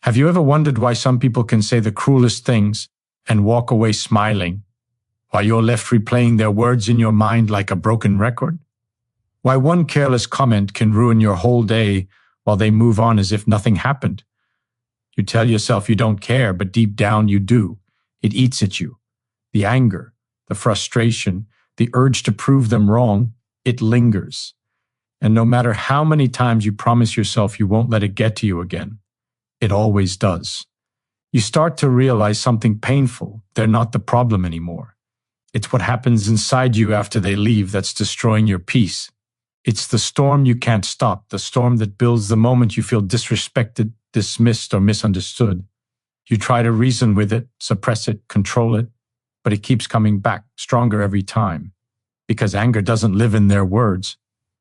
Have you ever wondered why some people can say the cruelest things and walk away smiling, while you're left replaying their words in your mind like a broken record? Why one careless comment can ruin your whole day while they move on as if nothing happened? You tell yourself you don't care, but deep down you do. It eats at you. The anger, the frustration, the urge to prove them wrong, it lingers. And no matter how many times you promise yourself you won't let it get to you again, it always does. You start to realize something painful. They're not the problem anymore. It's what happens inside you after they leave that's destroying your peace. It's the storm you can't stop, the storm that builds the moment you feel disrespected, dismissed, or misunderstood. You try to reason with it, suppress it, control it, but it keeps coming back, stronger every time. Because anger doesn't live in their words.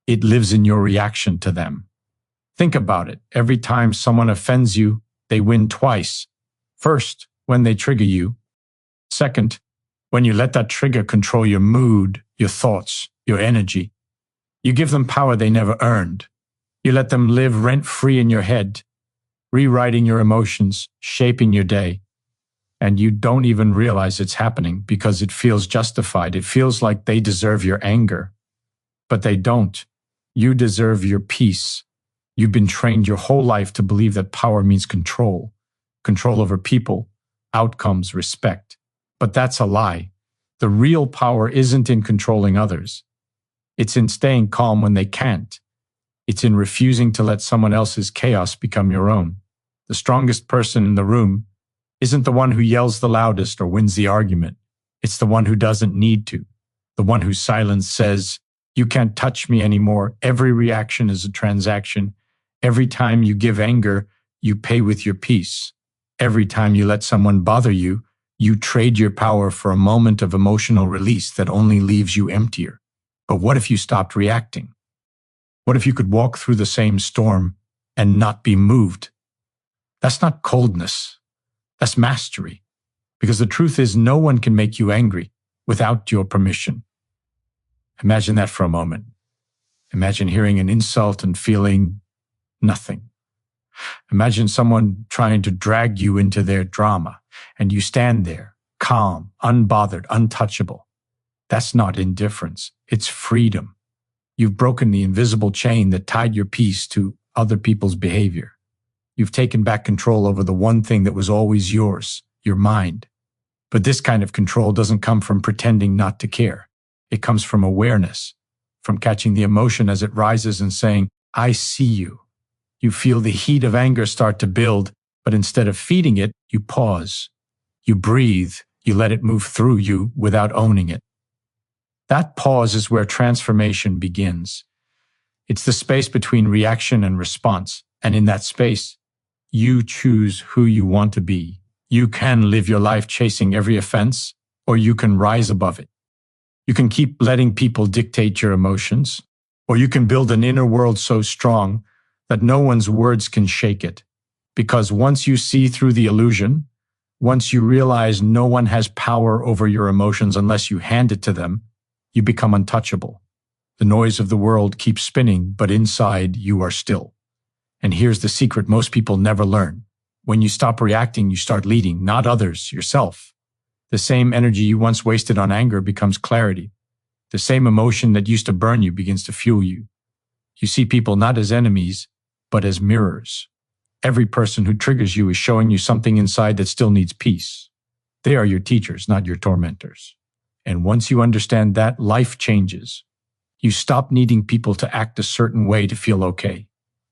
It lives in your reaction to them. Think about it. Every time someone offends you, they win twice. First, when they trigger you. Second, when you let that trigger control your mood, your thoughts, your energy. You give them power they never earned. You let them live rent-free in your head, rewriting your emotions, shaping your day. And you don't even realize it's happening because it feels justified. It feels like they deserve your anger. But they don't. You deserve your peace. You've been trained your whole life to believe that power means control. Control over people, outcomes, respect. But that's a lie. The real power isn't in controlling others. It's in staying calm when they can't. It's in refusing to let someone else's chaos become your own. The strongest person in the room isn't the one who yells the loudest or wins the argument. It's the one who doesn't need to. The one whose silence says, "You can't touch me anymore." Every reaction is a transaction. Every time you give anger, you pay with your peace. Every time you let someone bother you, you trade your power for a moment of emotional release that only leaves you emptier. But what if you stopped reacting? What if you could walk through the same storm and not be moved? That's not coldness. That's mastery. Because the truth is, no one can make you angry without your permission. Imagine that for a moment. Imagine hearing an insult and feeling nothing. Imagine someone trying to drag you into their drama, and you stand there, calm, unbothered, untouchable. That's not indifference. It's freedom. You've broken the invisible chain that tied your peace to other people's behavior. You've taken back control over the one thing that was always yours, your mind. But this kind of control doesn't come from pretending not to care. It comes from awareness, from catching the emotion as it rises and saying, "I see you." You feel the heat of anger start to build, but instead of feeding it, you pause. You breathe. You let it move through you without owning it. That pause is where transformation begins. It's the space between reaction and response, and in that space, you choose who you want to be. You can live your life chasing every offense, or you can rise above it. You can keep letting people dictate your emotions, or you can build an inner world so strong that no one's words can shake it. Because once you see through the illusion, once you realize no one has power over your emotions unless you hand it to them, you become untouchable. The noise of the world keeps spinning, but inside you are still. And here's the secret most people never learn. When you stop reacting, you start leading, not others, yourself. The same energy you once wasted on anger becomes clarity. The same emotion that used to burn you begins to fuel you. You see people not as enemies, but as mirrors. Every person who triggers you is showing you something inside that still needs peace. They are your teachers, not your tormentors. And once you understand that, life changes. You stop needing people to act a certain way to feel okay.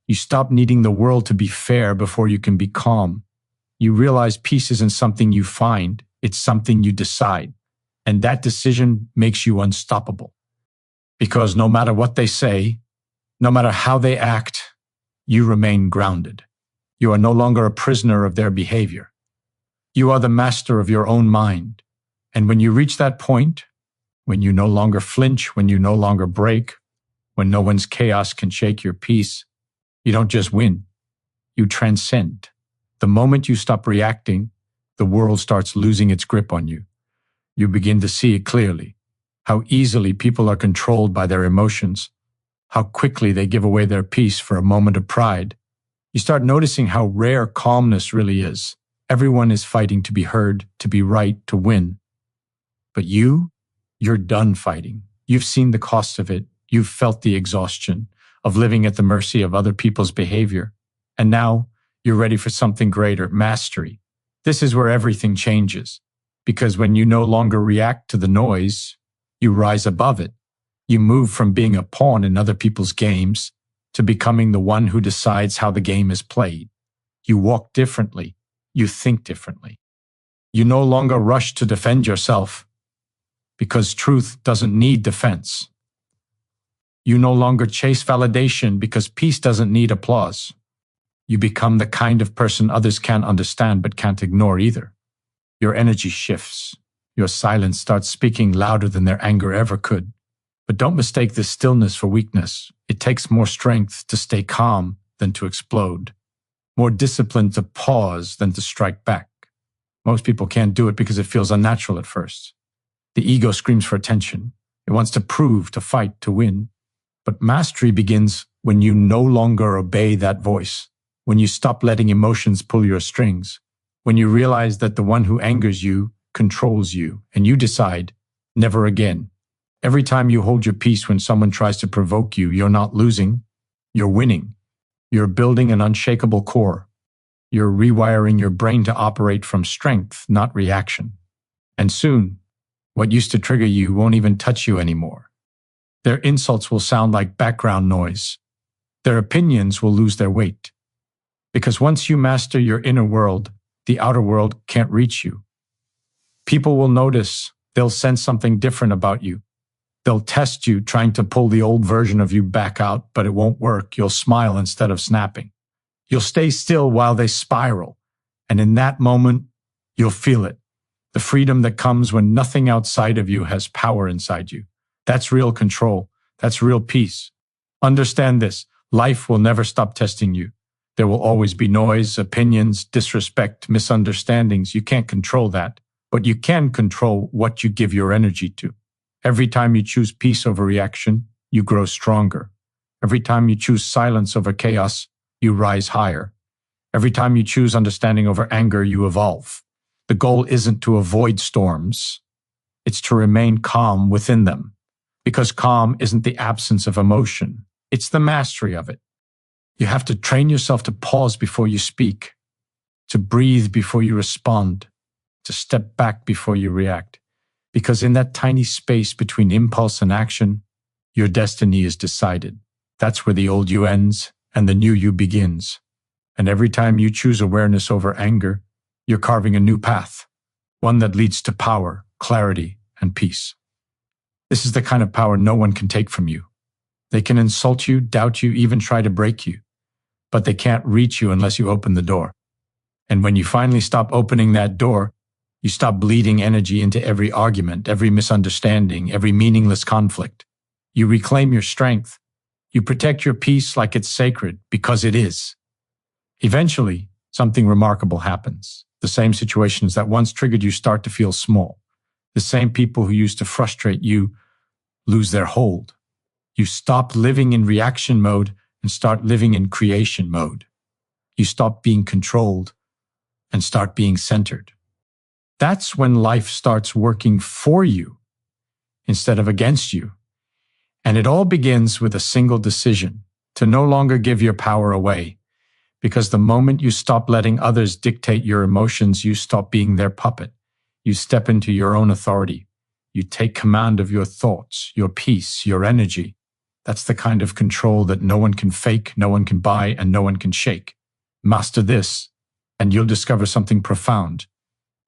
You stop needing the world to be fair before you can be calm. You realize peace isn't something you find, it's something you decide. And that decision makes you unstoppable. Because no matter what they say, no matter how they act, you remain grounded. You are no longer a prisoner of their behavior. You are the master of your own mind. And when you reach that point, when you no longer flinch, when you no longer break, when no one's chaos can shake your peace, you don't just win, you transcend. The moment you stop reacting, the world starts losing its grip on you. You begin to see it clearly, how easily people are controlled by their emotions, how quickly they give away their peace for a moment of pride. You start noticing how rare calmness really is. Everyone is fighting to be heard, to be right, to win. But you're done fighting. You've seen the cost of it. You've felt the exhaustion of living at the mercy of other people's behavior. And now you're ready for something greater, mastery. This is where everything changes. Because when you no longer react to the noise, you rise above it. You move from being a pawn in other people's games to becoming the one who decides how the game is played. You walk differently. You think differently. You no longer rush to defend yourself because truth doesn't need defense. You no longer chase validation because peace doesn't need applause. You become the kind of person others can't understand but can't ignore either. Your energy shifts. Your silence starts speaking louder than their anger ever could. But don't mistake this stillness for weakness. It takes more strength to stay calm than to explode. More discipline to pause than to strike back. Most people can't do it because it feels unnatural at first. The ego screams for attention. It wants to prove, to fight, to win. But mastery begins when you no longer obey that voice, when you stop letting emotions pull your strings, when you realize that the one who angers you controls you, and you decide, never again. Every time you hold your peace when someone tries to provoke you, you're not losing, you're winning. You're building an unshakable core. You're rewiring your brain to operate from strength, not reaction. And soon, what used to trigger you won't even touch you anymore. Their insults will sound like background noise. Their opinions will lose their weight. Because once you master your inner world, the outer world can't reach you. People will notice. They'll sense something different about you. They'll test you, trying to pull the old version of you back out, but it won't work. You'll smile instead of snapping. You'll stay still while they spiral. And in that moment, you'll feel it. The freedom that comes when nothing outside of you has power inside you. That's real control. That's real peace. Understand this. Life will never stop testing you. There will always be noise, opinions, disrespect, misunderstandings. You can't control that, but you can control what you give your energy to. Every time you choose peace over reaction, you grow stronger. Every time you choose silence over chaos, you rise higher. Every time you choose understanding over anger, you evolve. The goal isn't to avoid storms. It's to remain calm within them. Because calm isn't the absence of emotion. It's the mastery of it. You have to train yourself to pause before you speak, to breathe before you respond, to step back before you react. Because in that tiny space between impulse and action, your destiny is decided. That's where the old you ends and the new you begins. And every time you choose awareness over anger, you're carving a new path, one that leads to power, clarity, and peace. This is the kind of power no one can take from you. They can insult you, doubt you, even try to break you, but they can't reach you unless you open the door. And when you finally stop opening that door, you stop bleeding energy into every argument, every misunderstanding, every meaningless conflict. You reclaim your strength. You protect your peace like it's sacred, because it is. Eventually, something remarkable happens. The same situations that once triggered you start to feel small. The same people who used to frustrate you lose their hold. You stop living in reaction mode and start living in creation mode. You stop being controlled and start being centered. That's when life starts working for you instead of against you. And it all begins with a single decision to no longer give your power away. Because the moment you stop letting others dictate your emotions, you stop being their puppet. You step into your own authority. You take command of your thoughts, your peace, your energy. That's the kind of control that no one can fake, no one can buy, and no one can shake. Master this, and you'll discover something profound.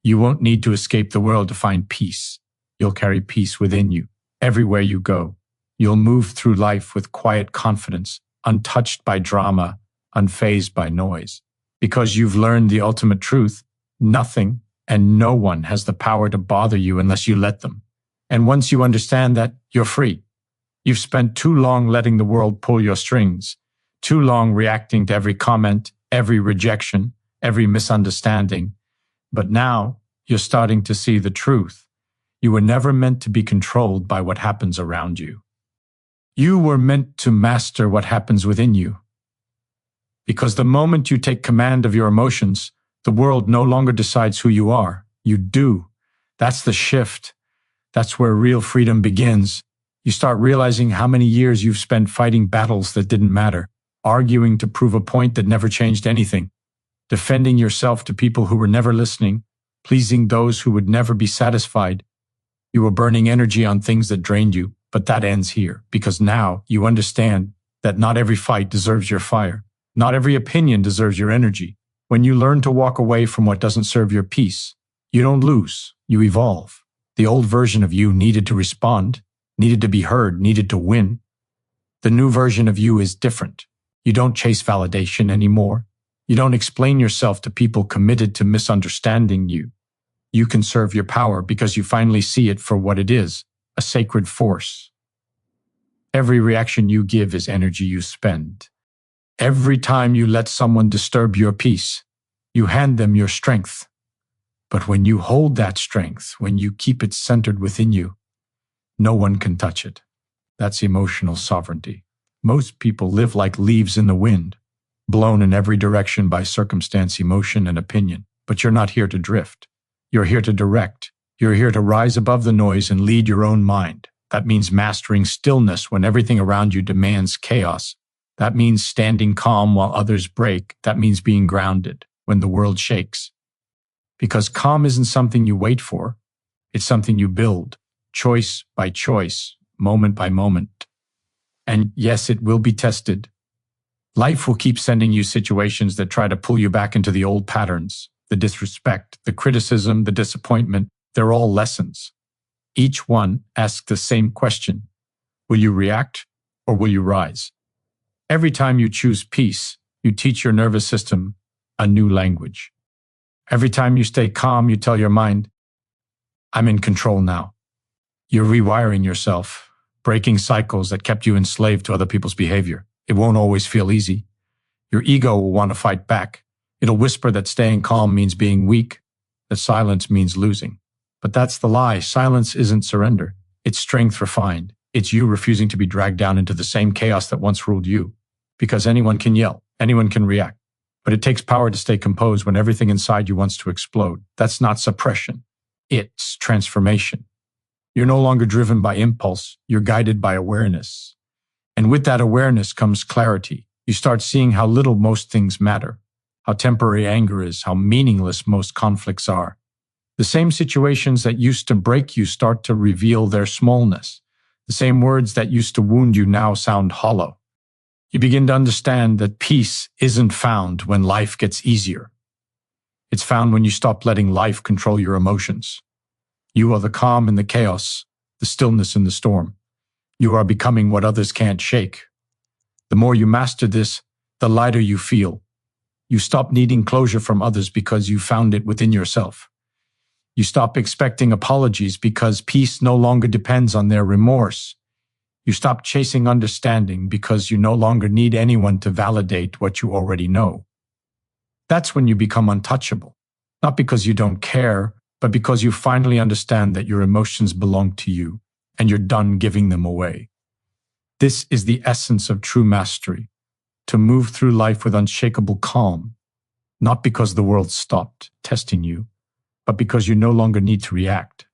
You won't need to escape the world to find peace. You'll carry peace within you, everywhere you go. You'll move through life with quiet confidence, untouched by drama, unfazed by noise. Because you've learned the ultimate truth, nothing and no one has the power to bother you unless you let them. And once you understand that, you're free. You've spent too long letting the world pull your strings, too long reacting to every comment, every rejection, every misunderstanding. But now you're starting to see the truth. You were never meant to be controlled by what happens around you. You were meant to master what happens within you. Because the moment you take command of your emotions, the world no longer decides who you are. You do. That's the shift. That's where real freedom begins. You start realizing how many years you've spent fighting battles that didn't matter, arguing to prove a point that never changed anything, defending yourself to people who were never listening, pleasing those who would never be satisfied. You were burning energy on things that drained you, but that ends here, because now you understand that not every fight deserves your fire. Not every opinion deserves your energy. When you learn to walk away from what doesn't serve your peace, you don't lose, you evolve. The old version of you needed to respond, needed to be heard, needed to win. The new version of you is different. You don't chase validation anymore. You don't explain yourself to people committed to misunderstanding you. You conserve your power because you finally see it for what it is, a sacred force. Every reaction you give is energy you spend. Every time you let someone disturb your peace, you hand them your strength. But when you hold that strength, when you keep it centered within you, no one can touch it. That's emotional sovereignty. Most people live like leaves in the wind, blown in every direction by circumstance, emotion, and opinion. But you're not here to drift. You're here to direct. You're here to rise above the noise and lead your own mind. That means mastering stillness when everything around you demands chaos. That means standing calm while others break. That means being grounded when the world shakes. Because calm isn't something you wait for. It's something you build, choice by choice, moment by moment. And yes, it will be tested. Life will keep sending you situations that try to pull you back into the old patterns. The disrespect, the criticism, the disappointment, they're all lessons. Each one asks the same question. Will you react or will you rise? Every time you choose peace, you teach your nervous system a new language. Every time you stay calm, you tell your mind, I'm in control now. You're rewiring yourself, breaking cycles that kept you enslaved to other people's behavior. It won't always feel easy. Your ego will want to fight back. It'll whisper that staying calm means being weak, that silence means losing. But that's the lie. Silence isn't surrender. It's strength refined. It's you refusing to be dragged down into the same chaos that once ruled you. Because anyone can yell, anyone can react. But it takes power to stay composed when everything inside you wants to explode. That's not suppression. It's transformation. You're no longer driven by impulse. You're guided by awareness. And with that awareness comes clarity. You start seeing how little most things matter, how temporary anger is, how meaningless most conflicts are. The same situations that used to break you start to reveal their smallness. The same words that used to wound you now sound hollow. You begin to understand that peace isn't found when life gets easier. It's found when you stop letting life control your emotions. You are the calm in the chaos, the stillness in the storm. You are becoming what others can't shake. The more you master this, the lighter you feel. You stop needing closure from others because you found it within yourself. You stop expecting apologies because peace no longer depends on their remorse. You stop chasing understanding because you no longer need anyone to validate what you already know. That's when you become untouchable, not because you don't care, but because you finally understand that your emotions belong to you and you're done giving them away. This is the essence of true mastery, to move through life with unshakable calm, not because the world stopped testing you, but because you no longer need to react.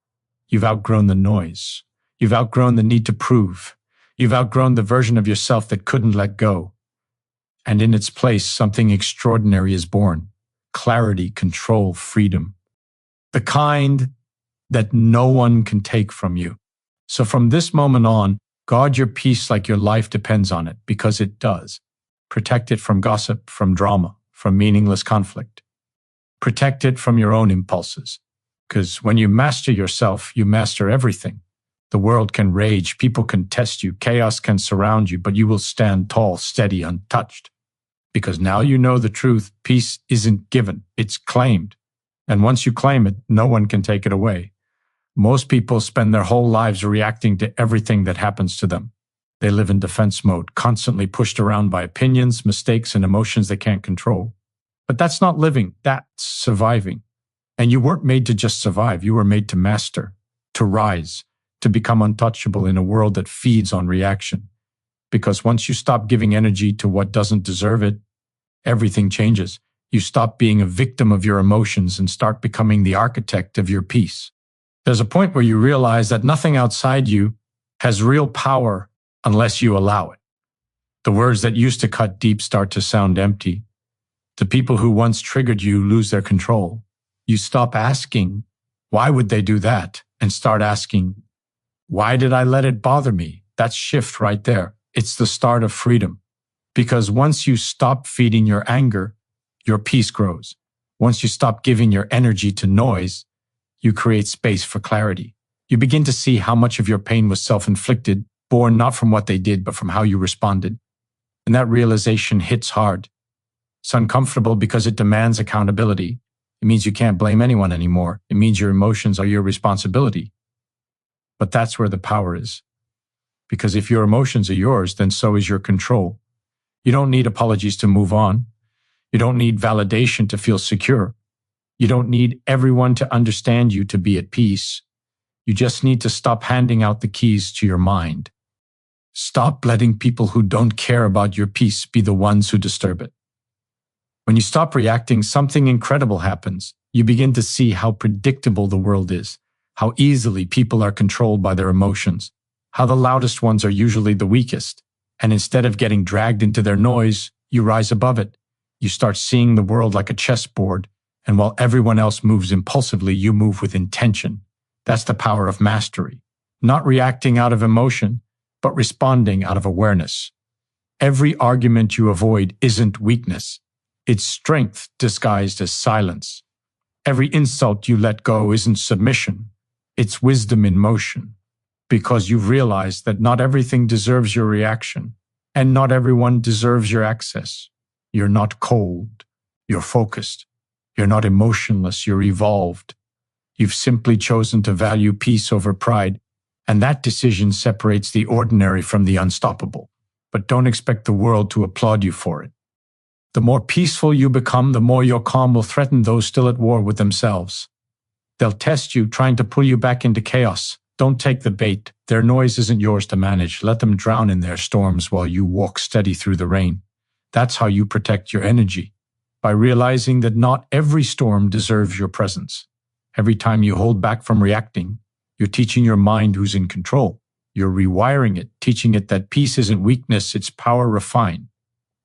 You've outgrown the noise. You've outgrown the need to prove. You've outgrown the version of yourself that couldn't let go. And in its place, something extraordinary is born. Clarity, control, freedom. The kind that no one can take from you. So from this moment on, guard your peace like your life depends on it, because it does. Protect it from gossip, from drama, from meaningless conflict. Protect it from your own impulses. Because when you master yourself, you master everything. The world can rage, people can test you, chaos can surround you, but you will stand tall, steady, untouched. Because now you know the truth, peace isn't given, it's claimed. And once you claim it, no one can take it away. Most people spend their whole lives reacting to everything that happens to them. They live in defense mode, constantly pushed around by opinions, mistakes, and emotions they can't control. But that's not living, that's surviving. And you weren't made to just survive, you were made to master, to rise, to become untouchable in a world that feeds on reaction. Because once you stop giving energy to what doesn't deserve it, everything changes. You stop being a victim of your emotions and start becoming the architect of your peace. There's a point where you realize that nothing outside you has real power unless you allow it. The words that used to cut deep start to sound empty. The people who once triggered you lose their control. You stop asking, why would they do that? And start asking, why did I let it bother me? That shift right there. It's the start of freedom. Because once you stop feeding your anger, your peace grows. Once you stop giving your energy to noise, you create space for clarity. You begin to see how much of your pain was self-inflicted, born not from what they did, but from how you responded. And that realization hits hard. It's uncomfortable because it demands accountability. It means you can't blame anyone anymore. It means your emotions are your responsibility. But that's where the power is. Because if your emotions are yours, then so is your control. You don't need apologies to move on. You don't need validation to feel secure. You don't need everyone to understand you to be at peace. You just need to stop handing out the keys to your mind. Stop letting people who don't care about your peace be the ones who disturb it. When you stop reacting, something incredible happens. You begin to see how predictable the world is, how easily people are controlled by their emotions, how the loudest ones are usually the weakest. And instead of getting dragged into their noise, you rise above it. You start seeing the world like a chessboard, and while everyone else moves impulsively, you move with intention. That's the power of mastery. Not reacting out of emotion, but responding out of awareness. Every argument you avoid isn't weakness. It's strength disguised as silence. Every insult you let go isn't submission. It's wisdom in motion. Because you've realized that not everything deserves your reaction, and not everyone deserves your access. You're not cold. You're focused. You're not emotionless. You're evolved. You've simply chosen to value peace over pride, and that decision separates the ordinary from the unstoppable. But don't expect the world to applaud you for it. The more peaceful you become, the more your calm will threaten those still at war with themselves. They'll test you, trying to pull you back into chaos. Don't take the bait. Their noise isn't yours to manage. Let them drown in their storms while you walk steady through the rain. That's how you protect your energy, by realizing that not every storm deserves your presence. Every time you hold back from reacting, you're teaching your mind who's in control. You're rewiring it, teaching it that peace isn't weakness, it's power refined.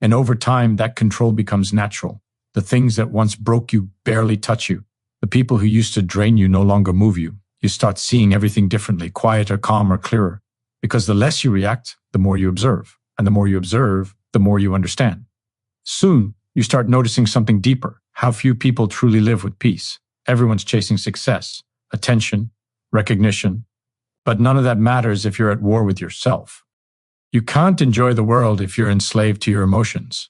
And over time, that control becomes natural. The things that once broke you barely touch you. The people who used to drain you no longer move you. You start seeing everything differently, quieter, calmer, clearer. Because the less you react, the more you observe. And the more you observe, the more you understand. Soon, you start noticing something deeper. How few people truly live with peace. Everyone's chasing success, attention, recognition. But none of that matters if you're at war with yourself. You can't enjoy the world if you're enslaved to your emotions.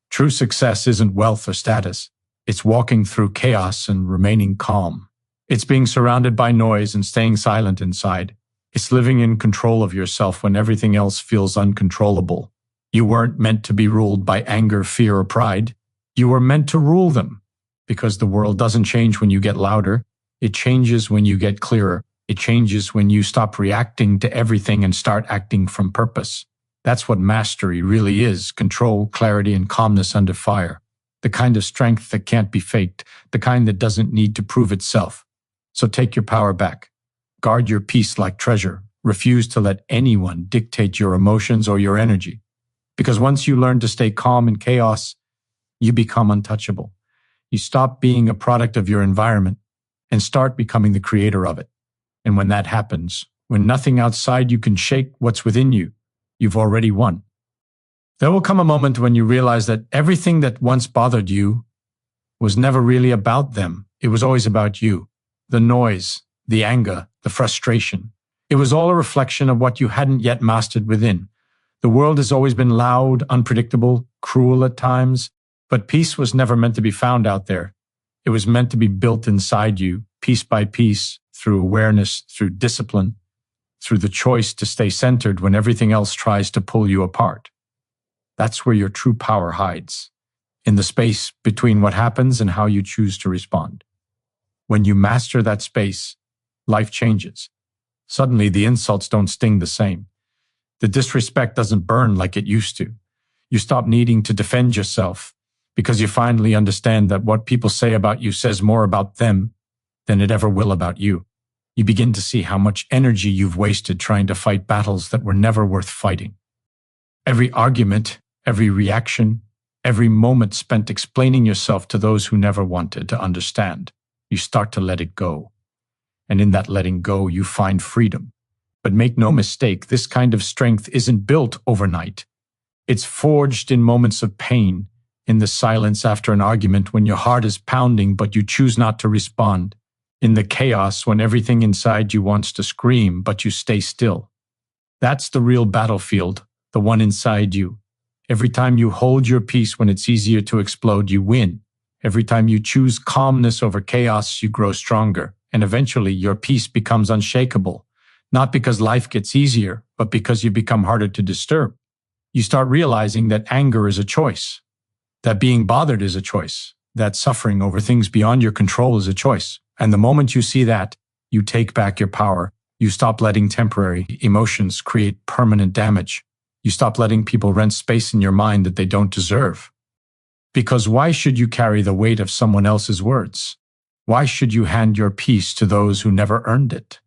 True success isn't wealth or status. It's walking through chaos and remaining calm. It's being surrounded by noise and staying silent inside. It's living in control of yourself when everything else feels uncontrollable. You weren't meant to be ruled by anger, fear, or pride. You were meant to rule them. Because the world doesn't change when you get louder. It changes when you get clearer. It changes when you stop reacting to everything and start acting from purpose. That's what mastery really is: control, clarity, and calmness under fire. The kind of strength that can't be faked, the kind that doesn't need to prove itself. So take your power back. Guard your peace like treasure. Refuse to let anyone dictate your emotions or your energy. Because once you learn to stay calm in chaos, you become untouchable. You stop being a product of your environment and start becoming the creator of it. And when that happens, when nothing outside you can shake what's within you, you've already won. There will come a moment when you realize that everything that once bothered you was never really about them. It was always about you. The noise, the anger, the frustration. It was all a reflection of what you hadn't yet mastered within. The world has always been loud, unpredictable, cruel at times, but peace was never meant to be found out there. It was meant to be built inside you, piece by piece, through awareness, through discipline, through the choice to stay centered when everything else tries to pull you apart. That's where your true power hides, in the space between what happens and how you choose to respond. When you master that space, life changes. Suddenly, the insults don't sting the same. The disrespect doesn't burn like it used to. You stop needing to defend yourself. because you finally understand that what people say about you says more about them than it ever will about you. You begin to see how much energy you've wasted trying to fight battles that were never worth fighting. Every argument, every reaction, every moment spent explaining yourself to those who never wanted to understand, you start to let it go. And in that letting go, you find freedom. But make no mistake, this kind of strength isn't built overnight. It's forged in moments of pain, in the silence after an argument when your heart is pounding but you choose not to respond, in the chaos when everything inside you wants to scream but you stay still. That's the real battlefield, the one inside you. Every time you hold your peace when it's easier to explode, you win. Every time you choose calmness over chaos, you grow stronger, and eventually your peace becomes unshakable, not because life gets easier, but because you become harder to disturb. You start realizing that anger is a choice, that being bothered is a choice, that suffering over things beyond your control is a choice. And the moment you see that, you take back your power. You stop letting temporary emotions create permanent damage. You stop letting people rent space in your mind that they don't deserve. Because why should you carry the weight of someone else's words? Why should you hand your peace to those who never earned it?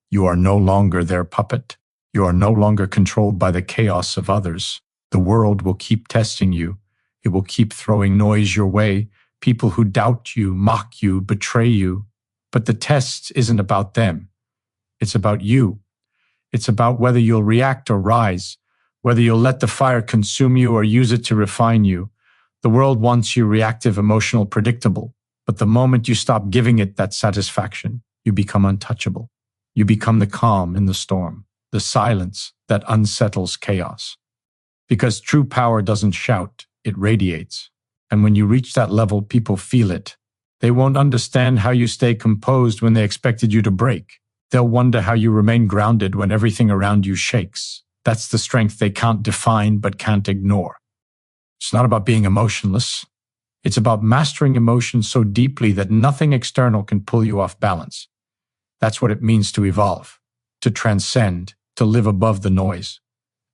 You are no longer their puppet. You are no longer controlled by the chaos of others. The world will keep testing you. It will keep throwing noise your way, people who doubt you, mock you, betray you. But the test isn't about them. It's about you. It's about whether you'll react or rise, whether you'll let the fire consume you or use it to refine you. The world wants you reactive, emotional, predictable. But the moment you stop giving it that satisfaction, you become untouchable. You become the calm in the storm, the silence that unsettles chaos. Because true power doesn't shout, it radiates. And when you reach that level, people feel it. They won't understand how you stay composed when they expected you to break. They'll wonder how you remain grounded when everything around you shakes. That's the strength they can't define but can't ignore. It's not about being emotionless. It's about mastering emotion so deeply that nothing external can pull you off balance. That's what it means to evolve, to transcend, to live above the noise.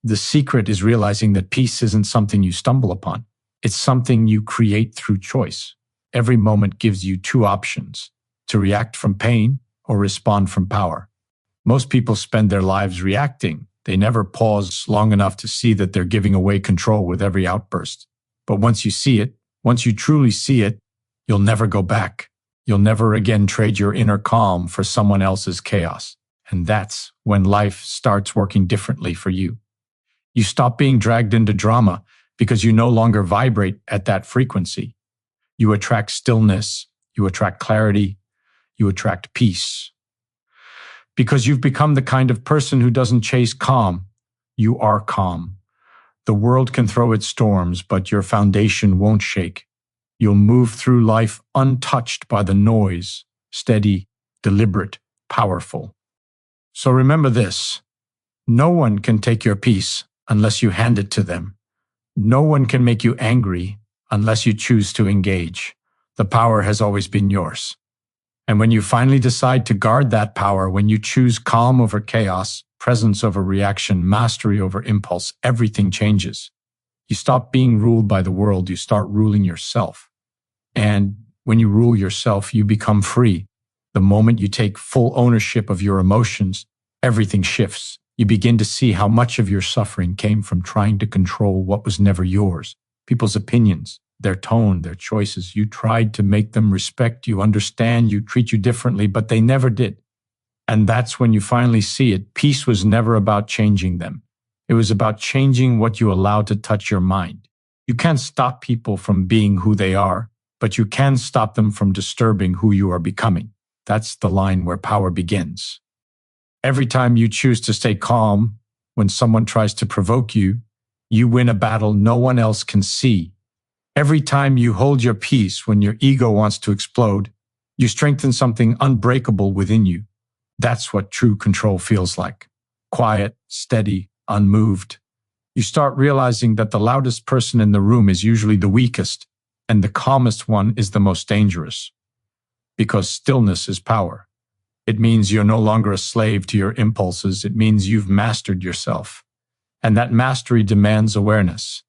The secret is realizing that peace isn't something you stumble upon. It's something you create through choice. Every moment gives you two options: to react from pain or respond from power. Most people spend their lives reacting. They never pause long enough to see that they're giving away control with every outburst. But once you see it, once you truly see it, you'll never go back. You'll never again trade your inner calm for someone else's chaos. And that's when life starts working differently for you. You stop being dragged into drama because you no longer vibrate at that frequency. You attract stillness, you attract clarity, you attract peace. Because you've become the kind of person who doesn't chase calm, you are calm. The world can throw its storms, but your foundation won't shake. You'll move through life untouched by the noise, steady, deliberate, powerful. So remember this: no one can take your peace unless you hand it to them. No one can make you angry unless you choose to engage. The power has always been yours. And when you finally decide to guard that power, when you choose calm over chaos, presence over reaction, mastery over impulse, everything changes. You stop being ruled by the world, you start ruling yourself. And when you rule yourself, you become free. The moment you take full ownership of your emotions, everything shifts. You begin to see how much of your suffering came from trying to control what was never yours. People's opinions, their tone, their choices. You tried to make them respect you, understand you, treat you differently, but they never did. And that's when you finally see it. Peace was never about changing them. It was about changing what you allowed to touch your mind. You can't stop people from being who they are, but you can stop them from disturbing who you are becoming. That's the line where power begins. Every time you choose to stay calm when someone tries to provoke you, you win a battle no one else can see. Every time you hold your peace when your ego wants to explode, you strengthen something unbreakable within you. That's what true control feels like. Quiet, steady, unmoved. You start realizing that the loudest person in the room is usually the weakest, and the calmest one is the most dangerous. Because stillness is power. It means you're no longer a slave to your impulses. It means you've mastered yourself. And that mastery demands awareness.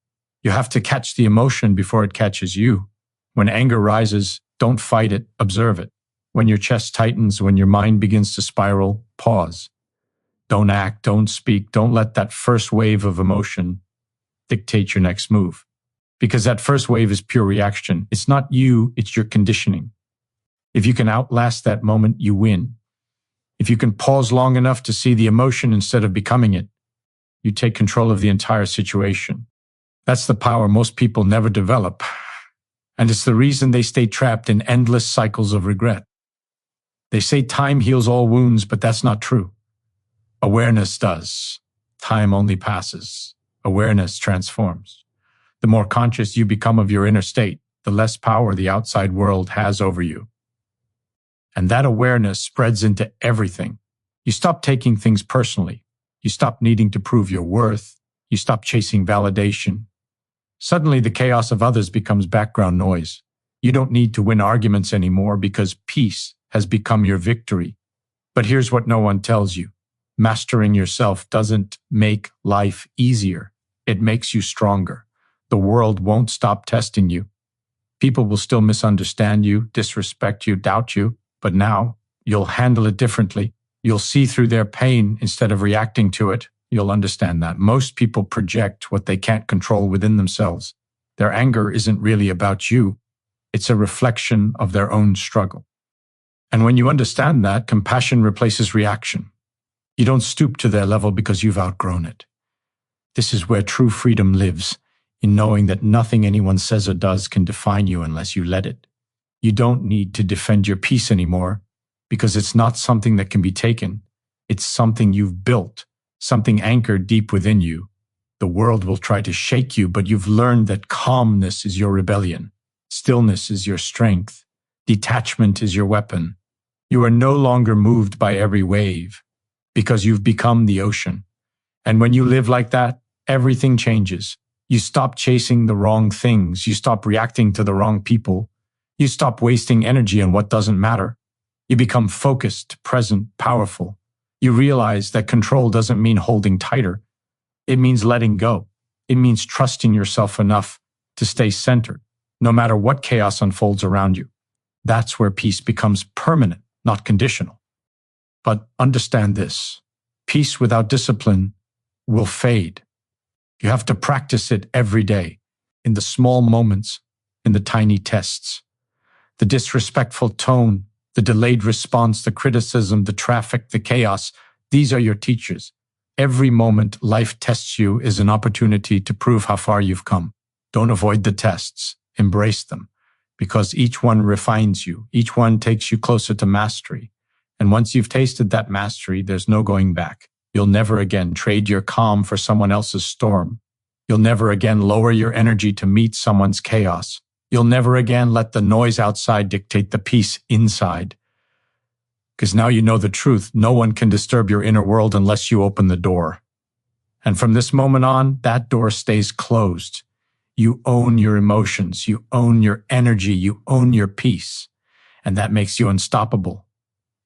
You have to catch the emotion before it catches you. When anger rises, don't fight it, observe it. When your chest tightens, when your mind begins to spiral, pause. Don't act, don't speak, don't let that first wave of emotion dictate your next move. Because that first wave is pure reaction. It's not you, it's your conditioning. If you can outlast that moment, you win. If you can pause long enough to see the emotion instead of becoming it, you take control of the entire situation. That's the power most people never develop. And it's the reason they stay trapped in endless cycles of regret. They say time heals all wounds, but that's not true. Awareness does. Time only passes. Awareness transforms. The more conscious you become of your inner state, the less power the outside world has over you. And that awareness spreads into everything. You stop taking things personally. You stop needing to prove your worth. You stop chasing validation. Suddenly, the chaos of others becomes background noise. You don't need to win arguments anymore because peace has become your victory. But here's what no one tells you. Mastering yourself doesn't make life easier. It makes you stronger. The world won't stop testing you. People will still misunderstand you, disrespect you, doubt you, but now you'll handle it differently. You'll see through their pain instead of reacting to it. You'll understand that most people project what they can't control within themselves. Their anger isn't really about you. It's a reflection of their own struggle. And when you understand that, compassion replaces reaction. You don't stoop to their level because you've outgrown it. This is where true freedom lives, in knowing that nothing anyone says or does can define you unless you let it. You don't need to defend your peace anymore because it's not something that can be taken. It's something you've built, something anchored deep within you. The world will try to shake you, but you've learned that calmness is your rebellion. Stillness is your strength. Detachment is your weapon. You are no longer moved by every wave because you've become the ocean. And when you live like that, everything changes. You stop chasing the wrong things. You stop reacting to the wrong people. You stop wasting energy on what doesn't matter. You become focused, present, powerful. You realize that control doesn't mean holding tighter. It means letting go. It means trusting yourself enough to stay centered, no matter what chaos unfolds around you. That's where peace becomes permanent, not conditional. But understand this, peace without discipline will fade. You have to practice it every day, in the small moments, in the tiny tests. The disrespectful tone, the delayed response, the criticism, the traffic, the chaos, these are your teachers. Every moment life tests you is an opportunity to prove how far you've come. Don't avoid the tests, embrace them, because each one refines you, each one takes you closer to mastery. And once you've tasted that mastery, there's no going back. You'll never again trade your calm for someone else's storm. You'll never again lower your energy to meet someone's chaos. You'll never again let the noise outside dictate the peace inside. Because now you know the truth. No one can disturb your inner world unless you open the door. And from this moment on, that door stays closed. You own your emotions. You own your energy. You own your peace. And that makes you unstoppable.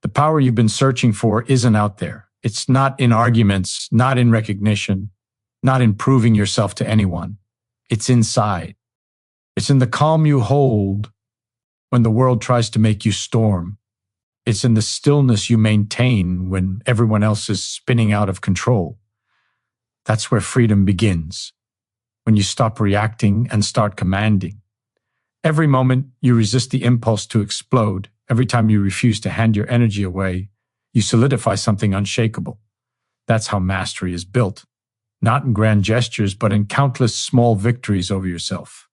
The power you've been searching for isn't out there. It's not in arguments, not in recognition, not in proving yourself to anyone. It's inside. It's in the calm you hold when the world tries to make you storm. It's in the stillness you maintain when everyone else is spinning out of control. That's where freedom begins, when you stop reacting and start commanding. Every moment you resist the impulse to explode, every time you refuse to hand your energy away, you solidify something unshakable. That's how mastery is built, not in grand gestures, but in countless small victories over yourself.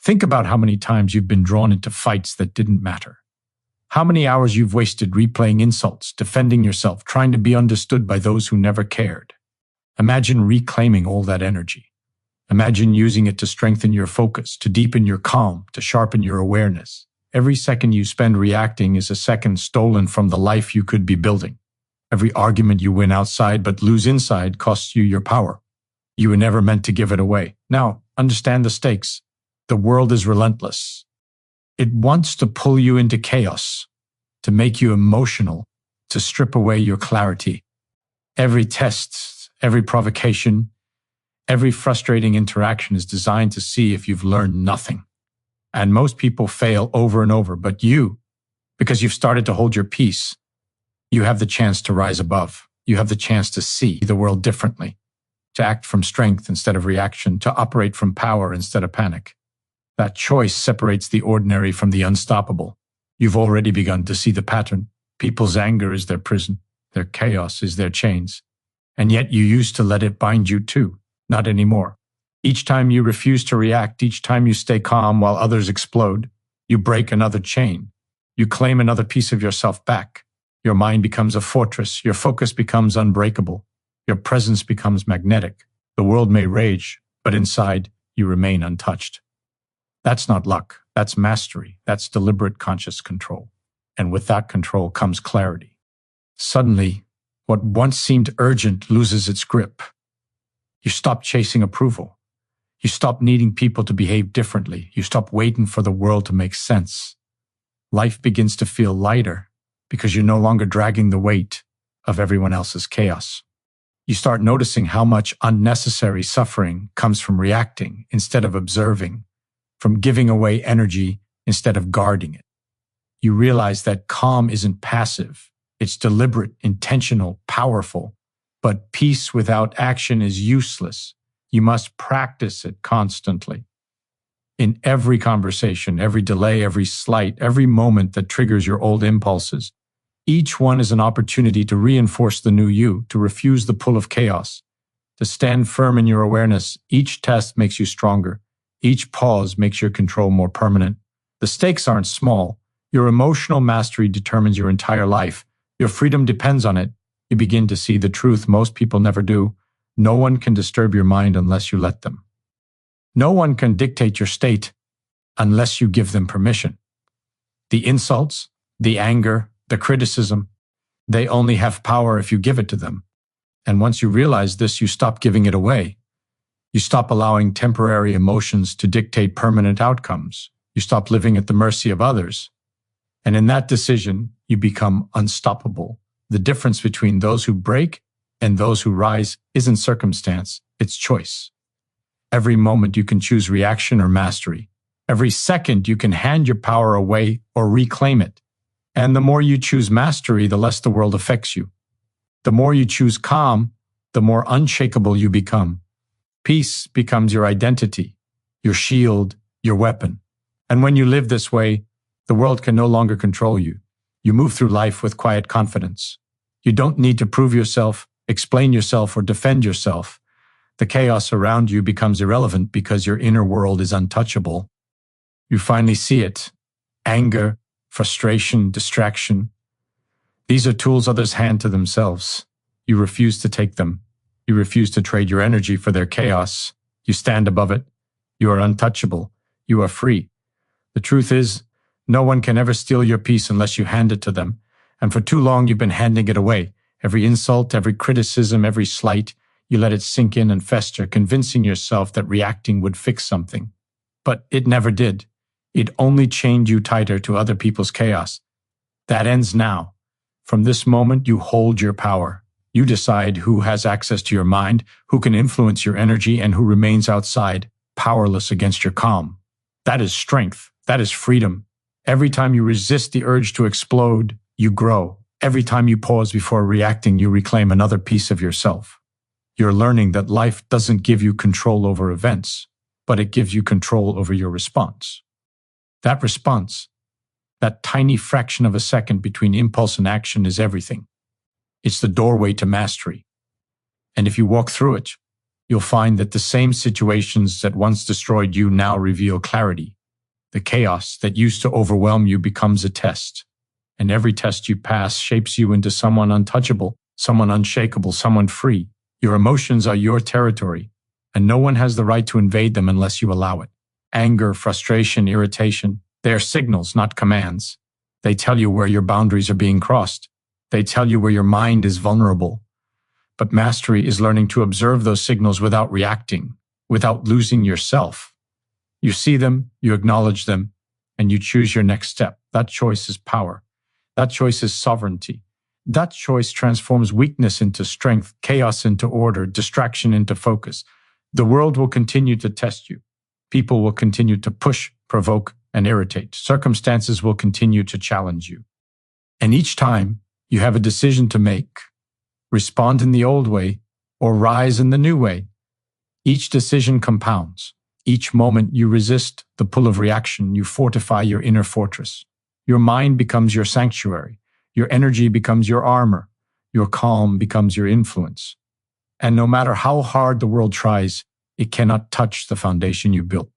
Think about how many times you've been drawn into fights that didn't matter. How many hours you've wasted replaying insults, defending yourself, trying to be understood by those who never cared. Imagine reclaiming all that energy. Imagine using it to strengthen your focus, to deepen your calm, to sharpen your awareness. Every second you spend reacting is a second stolen from the life you could be building. Every argument you win outside but lose inside costs you your power. You were never meant to give it away. Now, understand the stakes. The world is relentless. It wants to pull you into chaos, to make you emotional, to strip away your clarity. Every test, every provocation, Every frustrating interaction is designed to see if you've learned nothing. And most people fail over and over, but you, because you've started to hold your peace, you have the chance to rise above. You have the chance to see the world differently, to act from strength instead of reaction, to operate from power instead of panic. That choice separates the ordinary from the unstoppable. You've already begun to see the pattern. People's anger is their prison. Their chaos is their chains. And yet you used to let it bind you too. Not anymore. Each time you refuse to react, each time you stay calm while others explode, you break another chain. You claim another piece of yourself back. Your mind becomes a fortress. Your focus becomes unbreakable. Your presence becomes magnetic. The world may rage, but inside you remain untouched. That's not luck. That's mastery. That's deliberate conscious control. And with that control comes clarity. Suddenly, what once seemed urgent loses its grip. You stop chasing approval. You stop needing people to behave differently. You stop waiting for the world to make sense. Life begins to feel lighter because you're no longer dragging the weight of everyone else's chaos. You start noticing how much unnecessary suffering comes from reacting instead of observing, from giving away energy instead of guarding it. You realize that calm isn't passive. It's deliberate, intentional, powerful. But peace without action is useless. You must practice it constantly. In every conversation, every delay, every slight, every moment that triggers your old impulses, each one is an opportunity to reinforce the new you, to refuse the pull of chaos, to stand firm in your awareness. Each test makes you stronger. Each pause makes your control more permanent. The stakes aren't small. Your emotional mastery determines your entire life. Your freedom depends on it. You begin to see the truth most people never do. No one can disturb your mind unless you let them. No one can dictate your state unless you give them permission. The insults, the anger, the criticism, they only have power if you give it to them. And once you realize this, you stop giving it away. You stop allowing temporary emotions to dictate permanent outcomes. You stop living at the mercy of others. And in that decision, you become unstoppable. The difference between those who break and those who rise isn't circumstance, it's choice. Every moment you can choose reaction or mastery. Every second you can hand your power away or reclaim it. And the more you choose mastery, the less the world affects you. The more you choose calm, the more unshakable you become. Peace becomes your identity, your shield, your weapon. And when you live this way, the world can no longer control you. You move through life with quiet confidence. You don't need to prove yourself, explain yourself, or defend yourself. The chaos around you becomes irrelevant because your inner world is untouchable. You finally see it. Anger, frustration, distraction. These are tools others hand to themselves. You refuse to take them. You refuse to trade your energy for their chaos. You stand above it. You are untouchable. You are free. The truth is, no one can ever steal your peace unless you hand it to them. And for too long, you've been handing it away. Every insult, every criticism, every slight, you let it sink in and fester, convincing yourself that reacting would fix something. But it never did. It only chained you tighter to other people's chaos. That ends now. From this moment, you hold your power. You decide who has access to your mind, who can influence your energy, and who remains outside, powerless against your calm. That is strength. That is freedom. Every time you resist the urge to explode, you grow. Every time you pause before reacting, you reclaim another piece of yourself. You're learning that life doesn't give you control over events, but it gives you control over your response. That response, that tiny fraction of a second between impulse and action, is everything. It's the doorway to mastery. And if you walk through it, you'll find that the same situations that once destroyed you now reveal clarity. The chaos that used to overwhelm you becomes a test. And every test you pass shapes you into someone untouchable, someone unshakable, someone free. Your emotions are your territory, and no one has the right to invade them unless you allow it. Anger, frustration, irritation, they are signals, not commands. They tell you where your boundaries are being crossed. They tell you where your mind is vulnerable. But mastery is learning to observe those signals without reacting, without losing yourself. You see them, you acknowledge them, and you choose your next step. That choice is power. That choice is sovereignty. That choice transforms weakness into strength, chaos into order, distraction into focus. The world will continue to test you. People will continue to push, provoke, and irritate. Circumstances will continue to challenge you. And each time, you have a decision to make. Respond in the old way or rise in the new way. Each decision compounds. Each moment you resist the pull of reaction, you fortify your inner fortress. Your mind becomes your sanctuary. Your energy becomes your armor. Your calm becomes your influence. And no matter how hard the world tries, it cannot touch the foundation you built.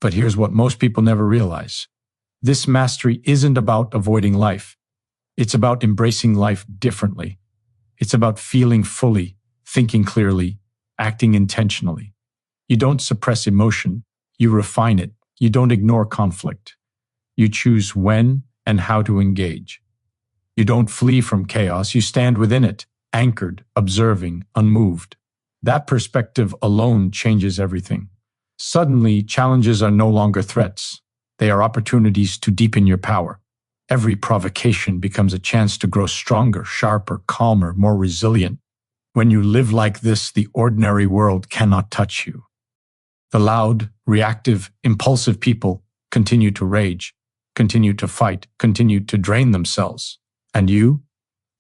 But here's what most people never realize. This mastery isn't about avoiding life. It's about embracing life differently. It's about feeling fully, thinking clearly, acting intentionally. You don't suppress emotion, you refine it. You don't ignore conflict. You choose when and how to engage. You don't flee from chaos, you stand within it, anchored, observing, unmoved. That perspective alone changes everything. Suddenly, challenges are no longer threats. They are opportunities to deepen your power. Every provocation becomes a chance to grow stronger, sharper, calmer, more resilient. When you live like this, the ordinary world cannot touch you. The loud, reactive, impulsive people continue to rage, continue to fight, continue to drain themselves. And you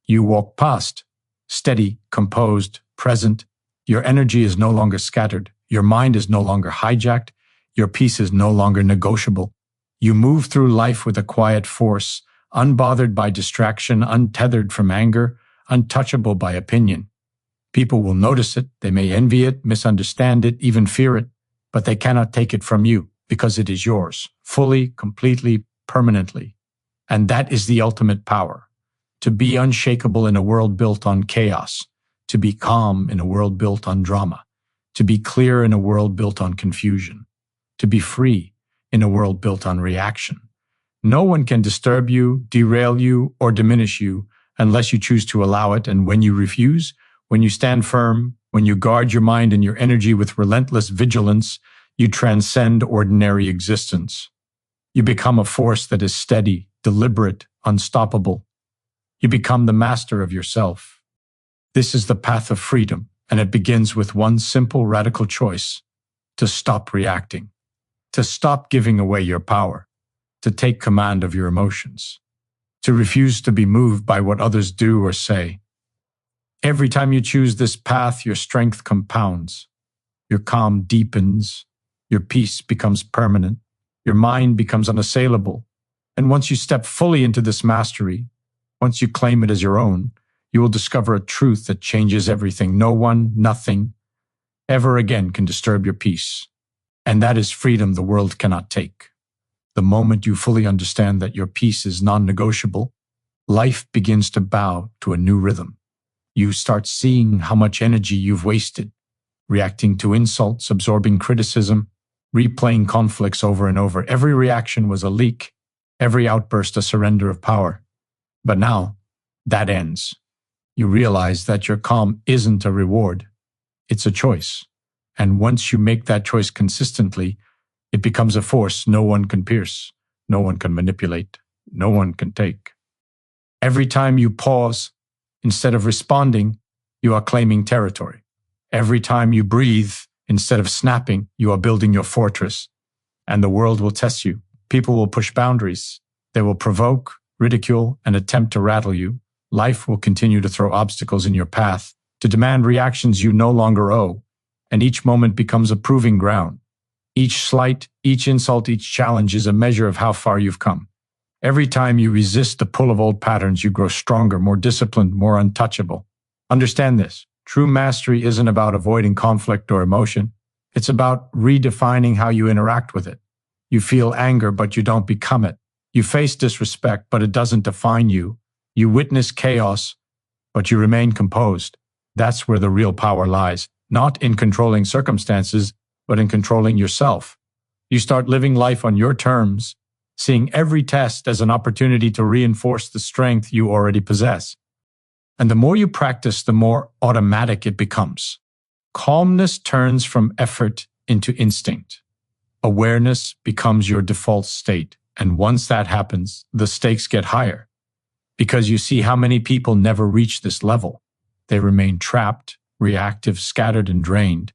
walk past, steady, composed, present. Your energy is no longer scattered. Your mind is no longer hijacked. Your peace is no longer negotiable. You move through life with a quiet force, unbothered by distraction, untethered from anger, untouchable by opinion. People will notice it, they may envy it, misunderstand it, even fear it, but they cannot take it from you because it is yours, fully, completely, permanently. And that is the ultimate power. To be unshakable in a world built on chaos, to be calm in a world built on drama, to be clear in a world built on confusion, to be free in a world built on reaction. No one can disturb you, derail you, or diminish you unless you choose to allow it. And when you refuse, when you stand firm, when you guard your mind and your energy with relentless vigilance, you transcend ordinary existence. You become a force that is steady, deliberate, unstoppable. You become the master of yourself. This is the path of freedom, and it begins with one simple, radical choice: to stop reacting, to stop giving away your power, to take command of your emotions, to refuse to be moved by what others do or say. Every time you choose this path, your strength compounds, your calm deepens, your peace becomes permanent, your mind becomes unassailable. And once you step fully into this mastery, once you claim it as your own, you will discover a truth that changes everything. No one, nothing, ever again can disturb your peace. And that is freedom the world cannot take. The moment you fully understand that your peace is non-negotiable, life begins to bow to a new rhythm. You start seeing how much energy you've wasted, reacting to insults, absorbing criticism, replaying conflicts over and over. Every reaction was a leak, every outburst a surrender of power. But now, that ends. You realize that your calm isn't a reward, it's a choice. And once you make that choice consistently, it becomes a force no one can pierce, no one can manipulate, no one can take. Every time you pause, instead of responding, you are claiming territory. Every time you breathe, instead of snapping, you are building your fortress. And the world will test you. People will push boundaries. They will provoke, ridicule, and attempt to rattle you. Life will continue to throw obstacles in your path, to demand reactions you no longer owe. And each moment becomes a proving ground. Each slight, each insult, each challenge is a measure of how far you've come. Every time you resist the pull of old patterns, you grow stronger, more disciplined, more untouchable. Understand this. True mastery isn't about avoiding conflict or emotion. It's about redefining how you interact with it. You feel anger, but you don't become it. You face disrespect, but it doesn't define you. You witness chaos, but you remain composed. That's where the real power lies, not in controlling circumstances, but in controlling yourself. You start living life on your terms, seeing every test as an opportunity to reinforce the strength you already possess. And the more you practice, the more automatic it becomes. Calmness turns from effort into instinct. Awareness becomes your default state. And once that happens, the stakes get higher. Because you see how many people never reach this level. They remain trapped, reactive, scattered, and drained.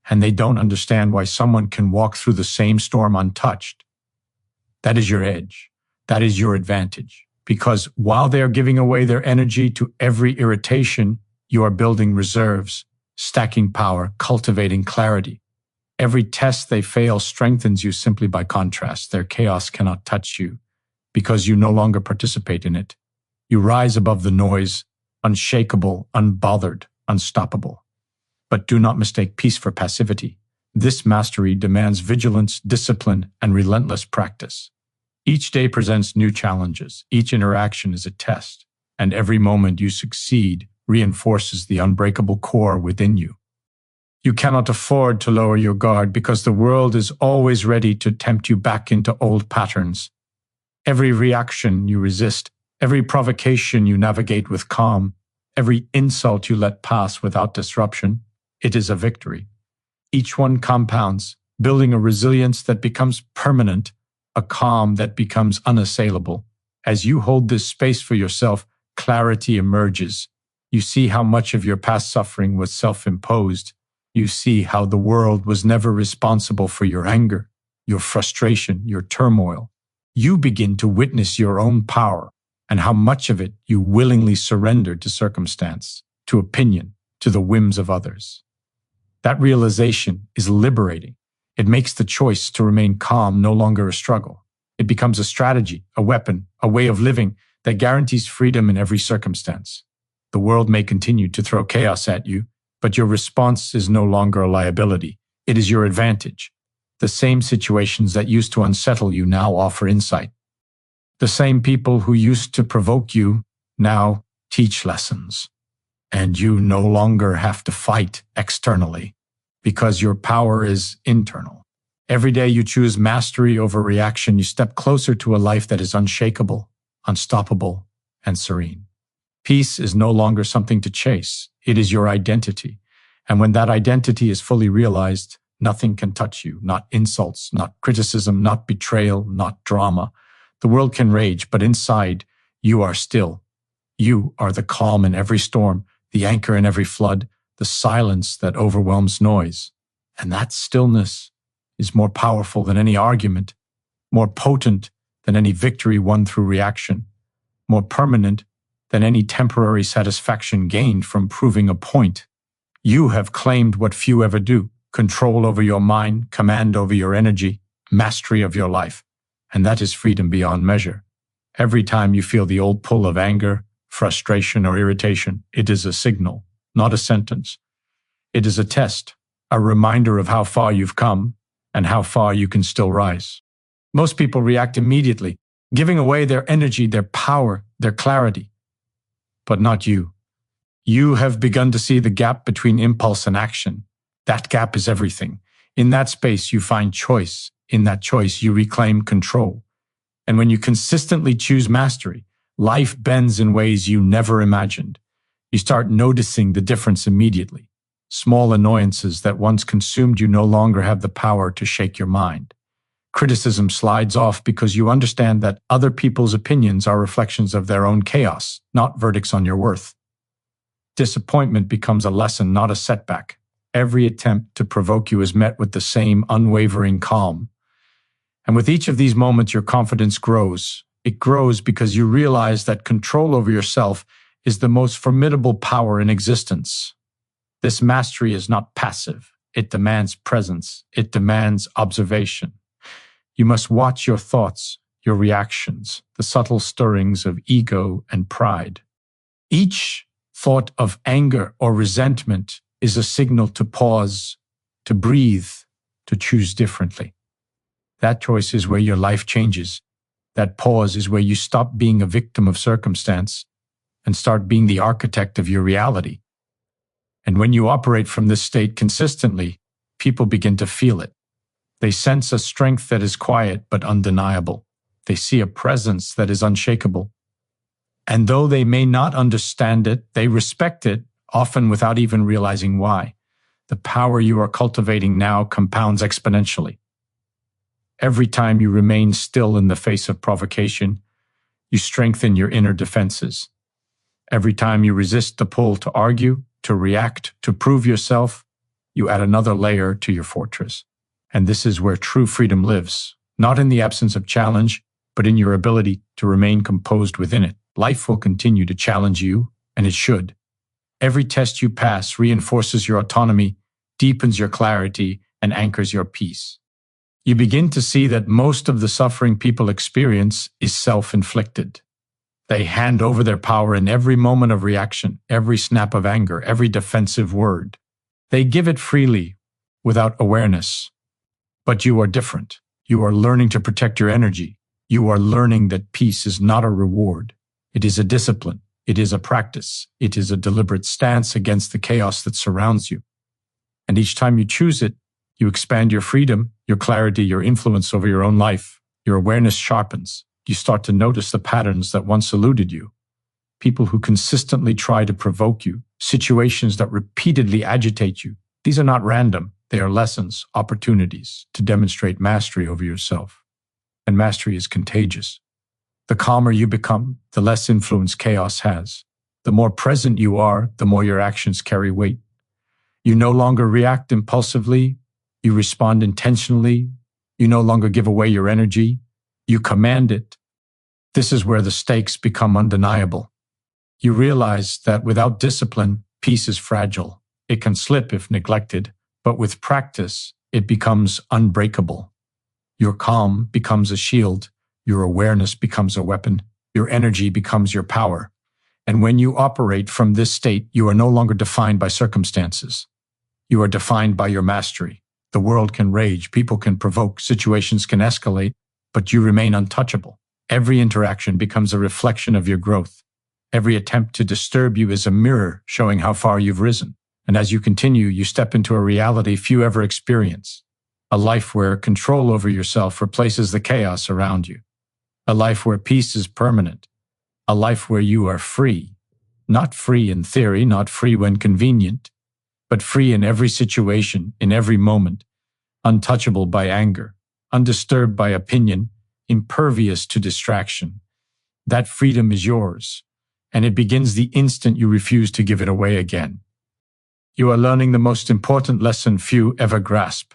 and they don't understand why someone can walk through the same storm untouched. That is your edge. That is your advantage. Because while they are giving away their energy to every irritation, you are building reserves, stacking power, cultivating clarity. Every test they fail strengthens you simply by contrast. Their chaos cannot touch you because you no longer participate in it. You rise above the noise, unshakable, unbothered, unstoppable. But do not mistake peace for passivity. This mastery demands vigilance, discipline, and relentless practice. Each day presents new challenges. Each interaction is a test, and every moment you succeed reinforces the unbreakable core within you. You cannot afford to lower your guard because the world is always ready to tempt you back into old patterns. Every reaction you resist, every provocation you navigate with calm, every insult you let pass without disruption, it is a victory. Each one compounds, building a resilience that becomes permanent, a calm that becomes unassailable. As you hold this space for yourself, clarity emerges. You see how much of your past suffering was self-imposed. You see how the world was never responsible for your anger, your frustration, your turmoil. You begin to witness your own power and how much of it you willingly surrendered to circumstance, to opinion, to the whims of others. That realization is liberating. It makes the choice to remain calm no longer a struggle. It becomes a strategy, a weapon, a way of living that guarantees freedom in every circumstance. The world may continue to throw chaos at you, but your response is no longer a liability. It is your advantage. The same situations that used to unsettle you now offer insight. The same people who used to provoke you now teach lessons. And you no longer have to fight externally because your power is internal. Every day you choose mastery over reaction, you step closer to a life that is unshakable, unstoppable, and serene. Peace is no longer something to chase. It is your identity. And when that identity is fully realized, nothing can touch you, not insults, not criticism, not betrayal, not drama. The world can rage, but inside, you are still. You are the calm in every storm, the anchor in every flood, the silence that overwhelms noise. And that stillness is more powerful than any argument, more potent than any victory won through reaction, more permanent than any temporary satisfaction gained from proving a point. You have claimed what few ever do: control over your mind, command over your energy, mastery of your life. And that is freedom beyond measure. Every time you feel the old pull of anger, frustration, or irritation, it is a signal, not a sentence. It is a test, a reminder of how far you've come and how far you can still rise. Most people react immediately, giving away their energy, their power, their clarity. But not you. You have begun to see the gap between impulse and action. That gap is everything. In that space, you find choice. In that choice, you reclaim control. And when you consistently choose mastery, life bends in ways you never imagined. You start noticing the difference immediately. Small annoyances that once consumed you no longer have the power to shake your mind. Criticism slides off because you understand that other people's opinions are reflections of their own chaos, not verdicts on your worth. Disappointment becomes a lesson, not a setback. Every attempt to provoke you is met with the same unwavering calm. And with each of these moments, your confidence grows. It grows because you realize that control over yourself is the most formidable power in existence. This mastery is not passive. It demands presence. It demands observation. You must watch your thoughts, your reactions, the subtle stirrings of ego and pride. Each thought of anger or resentment is a signal to pause, to breathe, to choose differently. That choice is where your life changes. That pause is where you stop being a victim of circumstance and start being the architect of your reality. And when you operate from this state consistently, people begin to feel it. They sense a strength that is quiet but undeniable. They see a presence that is unshakable. And though they may not understand it, they respect it, often without even realizing why. The power you are cultivating now compounds exponentially. Every time you remain still in the face of provocation, you strengthen your inner defenses. Every time you resist the pull to argue, to react, to prove yourself, you add another layer to your fortress. And this is where true freedom lives, not in the absence of challenge, but in your ability to remain composed within it. Life will continue to challenge you, and it should. Every test you pass reinforces your autonomy, deepens your clarity, and anchors your peace. You begin to see that most of the suffering people experience is self-inflicted. They hand over their power in every moment of reaction, every snap of anger, every defensive word. They give it freely, without awareness. But you are different. You are learning to protect your energy. You are learning that peace is not a reward. It is a discipline. It is a practice. It is a deliberate stance against the chaos that surrounds you. And each time you choose it, you expand your freedom, your clarity, your influence over your own life. Your awareness sharpens. You start to notice the patterns that once eluded you. People who consistently try to provoke you, situations that repeatedly agitate you. These are not random. They are lessons, opportunities to demonstrate mastery over yourself. And mastery is contagious. The calmer you become, the less influence chaos has. The more present you are, the more your actions carry weight. You no longer react impulsively. You respond intentionally. You no longer give away your energy. You command it. This is where the stakes become undeniable. You realize that without discipline, peace is fragile. It can slip if neglected, but with practice, it becomes unbreakable. Your calm becomes a shield. Your awareness becomes a weapon. Your energy becomes your power. And when you operate from this state, you are no longer defined by circumstances. You are defined by your mastery. The world can rage, people can provoke, situations can escalate, but you remain untouchable. Every interaction becomes a reflection of your growth. Every attempt to disturb you is a mirror showing how far you've risen. And as you continue, you step into a reality few ever experience. A life where control over yourself replaces the chaos around you. A life where peace is permanent. A life where you are free. Not free in theory, not free when convenient, but free in every situation, in every moment. Untouchable by anger, undisturbed by opinion, impervious to distraction. That freedom is yours, and it begins the instant you refuse to give it away again. You are learning the most important lesson few ever grasp,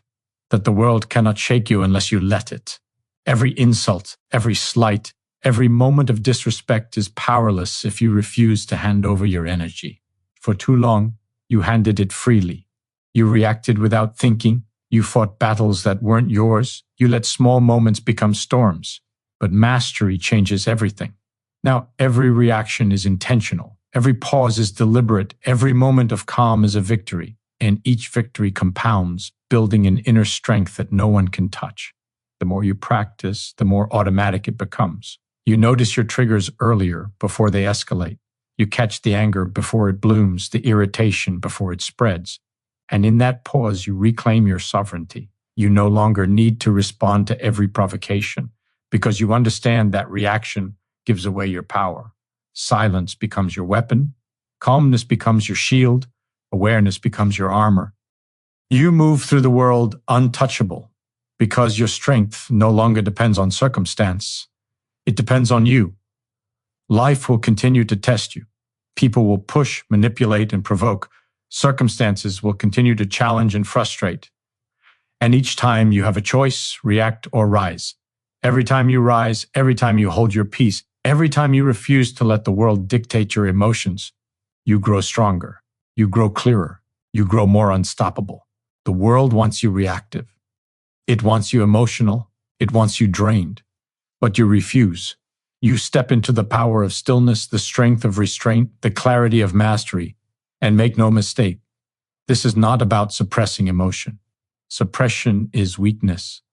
that the world cannot shake you unless you let it. Every insult, every slight, every moment of disrespect is powerless if you refuse to hand over your energy. For too long, you handed it freely. You reacted without thinking. You fought battles that weren't yours. You let small moments become storms. But mastery changes everything. Now, every reaction is intentional. Every pause is deliberate. Every moment of calm is a victory. And each victory compounds, building an inner strength that no one can touch. The more you practice, the more automatic it becomes. You notice your triggers earlier, before they escalate. You catch the anger before it blooms, the irritation before it spreads. And in that pause, you reclaim your sovereignty. You no longer need to respond to every provocation because you understand that reaction gives away your power. Silence becomes your weapon. Calmness becomes your shield. Awareness becomes your armor. You move through the world untouchable because your strength no longer depends on circumstance. It depends on you. Life will continue to test you. People will push, manipulate, and provoke. Circumstances will continue to challenge and frustrate. And each time you have a choice, react or rise. Every time you rise, every time you hold your peace, every time you refuse to let the world dictate your emotions, you grow stronger, you grow clearer, you grow more unstoppable. The world wants you reactive. It wants you emotional. It wants you drained. But you refuse. You step into the power of stillness, the strength of restraint, the clarity of mastery. And make no mistake, this is not about suppressing emotion. Suppression is weakness.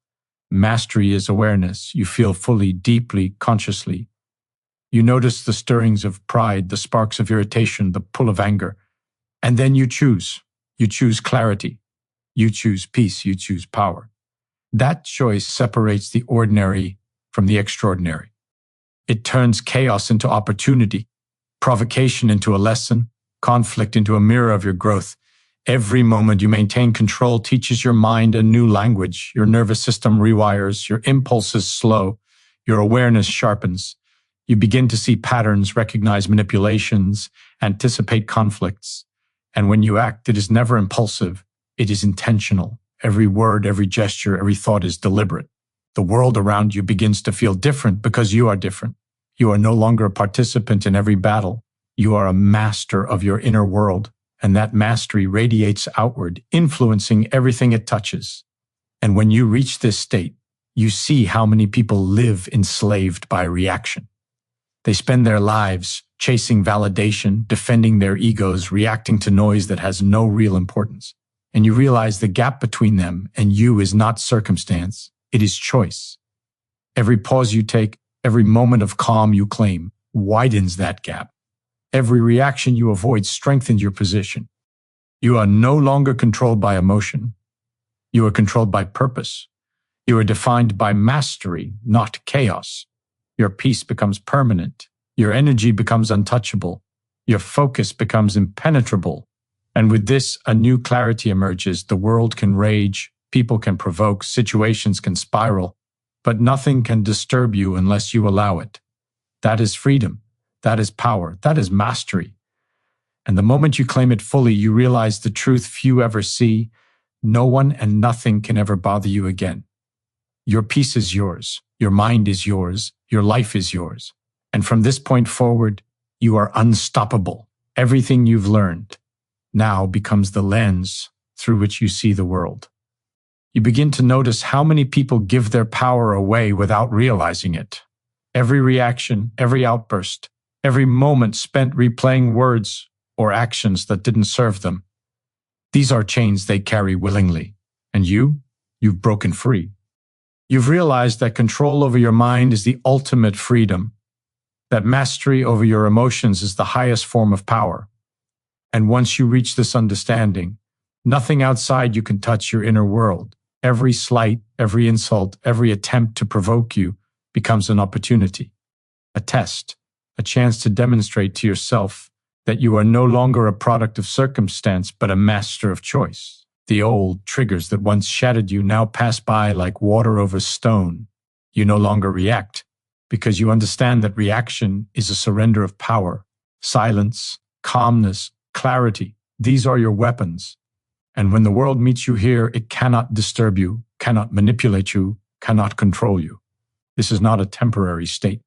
Mastery is awareness. You feel fully, deeply, consciously. You notice the stirrings of pride, the sparks of irritation, the pull of anger. And then you choose. You choose clarity. You choose peace. You choose power. That choice separates the ordinary from the extraordinary. It turns chaos into opportunity, provocation into a lesson, conflict into a mirror of your growth. Every moment you maintain control teaches your mind a new language. Your nervous system rewires, your impulses slow, your awareness sharpens. You begin to see patterns, recognize manipulations, anticipate conflicts. And when you act, it is never impulsive. It is intentional. Every word, every gesture, every thought is deliberate. The world around you begins to feel different because you are different. You are no longer a participant in every battle. You are a master of your inner world, and that mastery radiates outward, influencing everything it touches. And when you reach this state, you see how many people live enslaved by reaction. They spend their lives chasing validation, defending their egos, reacting to noise that has no real importance. And you realize the gap between them and you is not circumstance, it is choice. Every pause you take, every moment of calm you claim, widens that gap. Every reaction you avoid strengthens your position. You are no longer controlled by emotion. You are controlled by purpose. You are defined by mastery, not chaos. Your peace becomes permanent. Your energy becomes untouchable. Your focus becomes impenetrable. And with this, a new clarity emerges. The world can rage, people can provoke, situations can spiral, but nothing can disturb you unless you allow it. That is freedom. That is power. That is mastery. And the moment you claim it fully, you realize the truth few ever see. No one and nothing can ever bother you again. Your peace is yours. Your mind is yours. Your life is yours. And from this point forward, you are unstoppable. Everything you've learned now becomes the lens through which you see the world. You begin to notice how many people give their power away without realizing it. Every reaction, every outburst, every moment spent replaying words or actions that didn't serve them. These are chains they carry willingly. And you've broken free. You've realized that control over your mind is the ultimate freedom, that mastery over your emotions is the highest form of power. And once you reach this understanding, nothing outside you can touch your inner world. Every slight, every insult, every attempt to provoke you becomes an opportunity, a test, a chance to demonstrate to yourself that you are no longer a product of circumstance, but a master of choice. The old triggers that once shattered you now pass by like water over stone. You no longer react because you understand that reaction is a surrender of power. Silence, calmness, clarity, these are your weapons. And when the world meets you here, it cannot disturb you, cannot manipulate you, cannot control you. This is not a temporary state.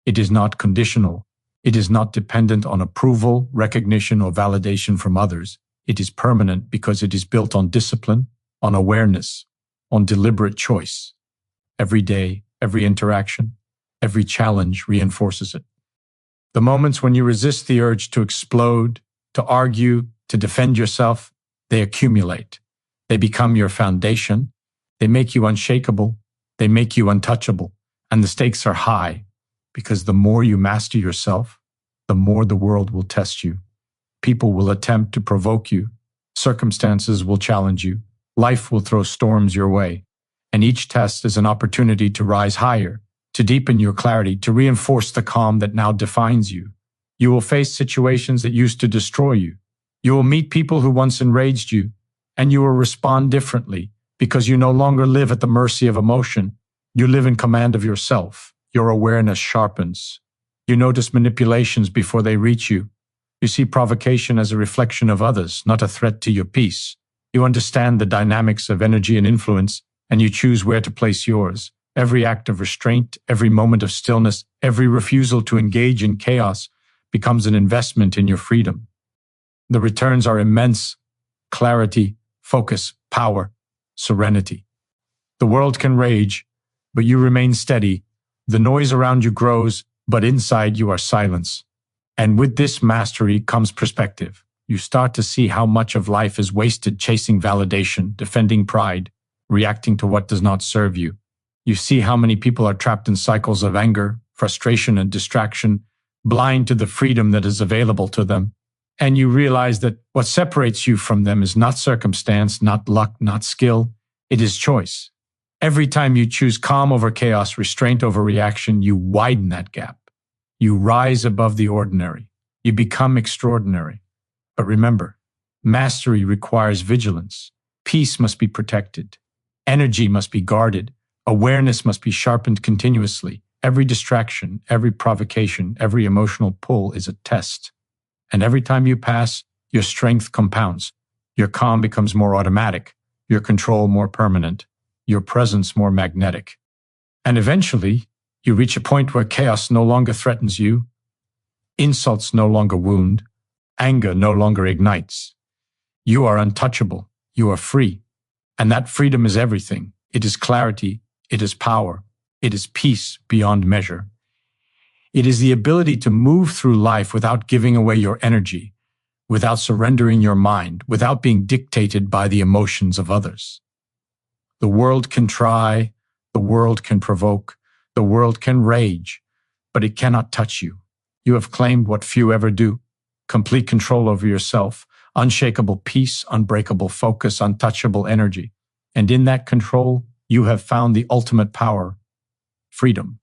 It is not conditional. It is not dependent on approval, recognition, or validation from others. It is permanent because it is built on discipline, on awareness, on deliberate choice. Every day, every interaction, every challenge reinforces it. The moments when you resist the urge to explode, to argue, to defend yourself, they accumulate. They become your foundation. They make you unshakable. They make you untouchable. And the stakes are high because the more you master yourself, the more the world will test you. People will attempt to provoke you. Circumstances will challenge you. Life will throw storms your way. And each test is an opportunity to rise higher, to deepen your clarity, to reinforce the calm that now defines you. You will face situations that used to destroy you. You will meet people who once enraged you, and you will respond differently because you no longer live at the mercy of emotion. You live in command of yourself. Your awareness sharpens. You notice manipulations before they reach you. You see provocation as a reflection of others, not a threat to your peace. You understand the dynamics of energy and influence, and you choose where to place yours. Every act of restraint, every moment of stillness, every refusal to engage in chaos becomes an investment in your freedom. The returns are immense: clarity, focus, power, serenity. The world can rage, but you remain steady. The noise around you grows, but inside you are silence. And with this mastery comes perspective. You start to see how much of life is wasted chasing validation, defending pride, reacting to what does not serve you. You see how many people are trapped in cycles of anger, frustration, and distraction, blind to the freedom that is available to them. And you realize that what separates you from them is not circumstance, not luck, not skill. It is choice. Every time you choose calm over chaos, restraint over reaction, you widen that gap. You rise above the ordinary. You become extraordinary. But remember, mastery requires vigilance. Peace must be protected. Energy must be guarded. Awareness must be sharpened continuously. Every distraction, every provocation, every emotional pull is a test. And every time you pass, your strength compounds. Your calm becomes more automatic, your control more permanent, your presence more magnetic. And eventually, you reach a point where chaos no longer threatens you, insults no longer wound, anger no longer ignites. You are untouchable, you are free. And that freedom is everything. It is clarity, it is power, it is peace beyond measure. It is the ability to move through life without giving away your energy, without surrendering your mind, without being dictated by the emotions of others. The world can try, the world can provoke, the world can rage, but it cannot touch you. You have claimed what few ever do: complete control over yourself, unshakable peace, unbreakable focus, untouchable energy. And in that control, you have found the ultimate power: freedom.